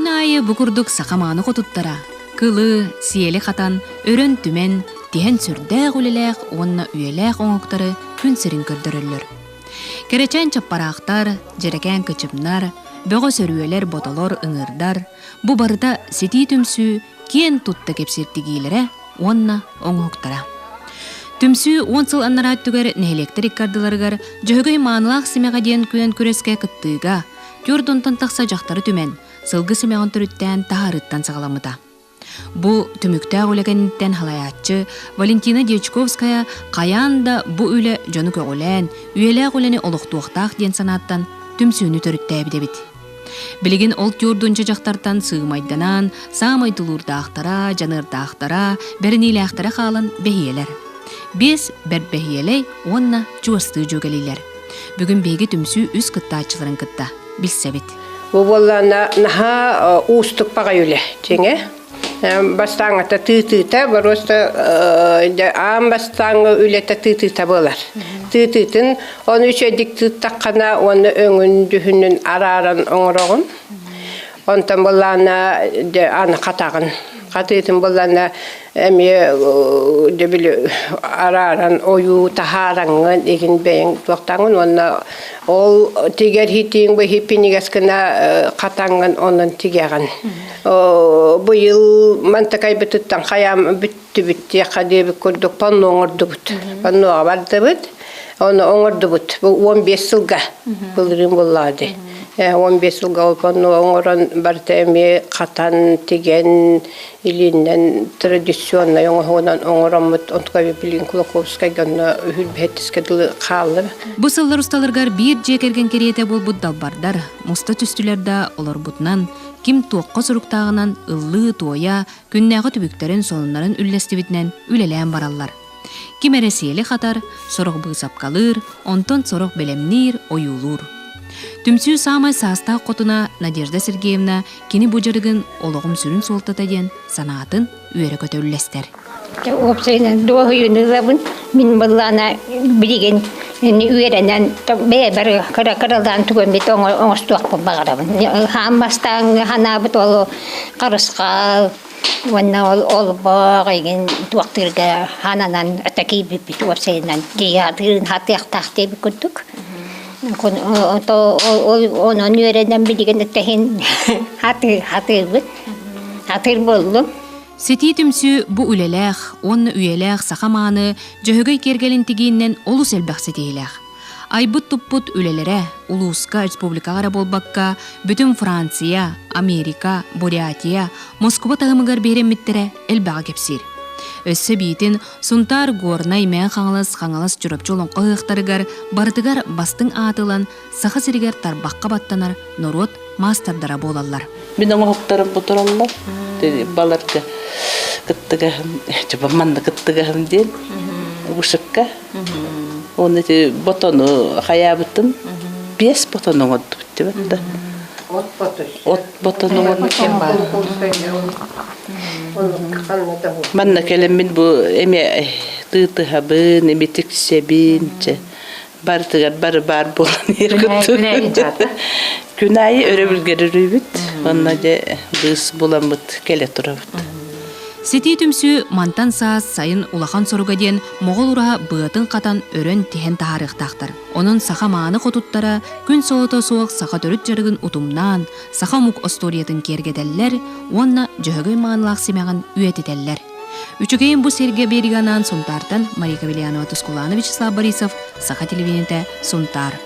Күн айы бұқырдық сақаманы қотыттара. Кылы, сиелі қатан, өрін түмен, тиhen сүрдәғ үлеләқ, онна үйеләқ оңықтары күн сірін көрдірілір. Керечен чаппарақтар, жерекен кычымнар, бөғі сөрүелер ботолор ыңырдар, бұ барыда сети түмсі кен тұтты кепсеттігейлері онна оңықтара. Түмсі 10 сыл аннарат түгер нәйлектерік кардыларығар, жөғөй маанылақ семеға дейін күн күреске кыттыға, көрдонтан тақса жақтары түмен, сылғы семеғын түріттен тағарыттан сағаламыда. Бұ түмікті ағылегенінттен халаятчы Валентина Дьячковская қаянда бұ үлі жоны көғілен, үйелі ағылені олықтуақтақ ден санаттан түмсіні түрітті әбідебіт. Білеген ол көрдонча жақтартан сығымайданан, самайтылурдақтара, жанырдақтара, бәрінейлі ақтара қалын бәйелер. Бес бәрбәйелей онна чуасты жөгелейлер. Бүгін бейгі түмсі үз кытта ачыларын кытта, білсәбет. Бұл болана наха ұстық баға үлі, жеңе. Бастаңата тыты-та, бароста ам бастаңы үлеті тыты-та болар. Тыты-тын, оны үшедік тыттаққана, оны өңін дүхінін араран оңырағын. Онтан болана аны қатағын. Қатыйтын болана әме араран ойу тахараңын егін бәйін туақтаңын. Оны ол тегер хитейін бай хиппенігескіна қатаңын онын тегеғын. Бұйыл мантакай бұтыттан қаям бүтті қадебі көрдік панну оңырды бұт. Паннуға барды бұт, оны оңырды бұт. Бұл 15 сылға бұлырын болады. 15 жылға олпанну оңырын барты әме қатан теген илинен традиционна оңырын оңырамыт онтқа білген Кулаковскай ганна үхіл бәттіскеділі қалыр. Бұ сыллар ұсталырғар бір жекерген кереті бол бұд далбардар, мұста түстілерді олар бұтынан, ким тоққа сұрықтағынан ұллы тоя, күннәғы түбіктерін солынларын үлләсті бітінен үлелән баралар. Ким әресиелі қатар, сұрық бұғысап қалыр, онтон сұрық белемнер, ойулur. Түмсі самай саста қотына Надежда Сергеевна кені бұжырығын олығым сүрін солтатаден санатын үйері көтөлілестер. Опсайынан доғы үйінігабын, мен бұллана білеген үйерінен бәбір қыралдан түген бет оңыстуақпын бағарабын. Хам бастан ханабыт олы қарысқа, онна ол бағ еген туақтырға хананан әтәкей біп опсайынан кейадырын хатияқтақ деп күрдік. Onun öğrenden bilgini tehin hatır bollu. Сети түмсі бұ үлеләқ, онны үйеләқ сақаманы жөғөй кергелін тегеннен олу сәлбәқ сетейләқ. Айбыт тұппыт үлелері Улуска республикағара болбаққа бүтін Франция, Америка, Бурятия, Москва тағымығар беремметтері әлбәға кепсір. Өссі бейтін сұнтар горнай мән қаңылыс жүріп жолын қойықтарығар бардығар бастың атылан сақы сірігер тарбаққа баттанар нұрот мастардара болалар. Менің оқтарым бұтыралар, баларға күттігім, манды күттігім ден, ұшыққа. Оны бұтыны қая бұтын, 5 бұтыны оңырды бұтты бәтті. От бұтыны Манна келемін бұл әме тұйтығабын, әме тіксебін, бартығар бар болын ергітті. Күнайы өрі білгері рүйбіт, онна де бұғыс болан бұт, келе тұра бұт. Сети түмсі мантан саас сайын улахан соруға ден моғол ұра бұғытын қатан өрін тehen тағарықтақтыр. Оның сақа маны қотуттара күн соғыта соғық сақа түріт жарығын ұтымнан, сақа мұқ осториятын кергедәлләр, онна жөғөй маңылақ семеғін үйететәлләр. Үчігейін бұ серге беріганан сұнтартан Мария Кавельянова Тускуланы Вячеслав Борисов сақа телевидениеті сұнтар.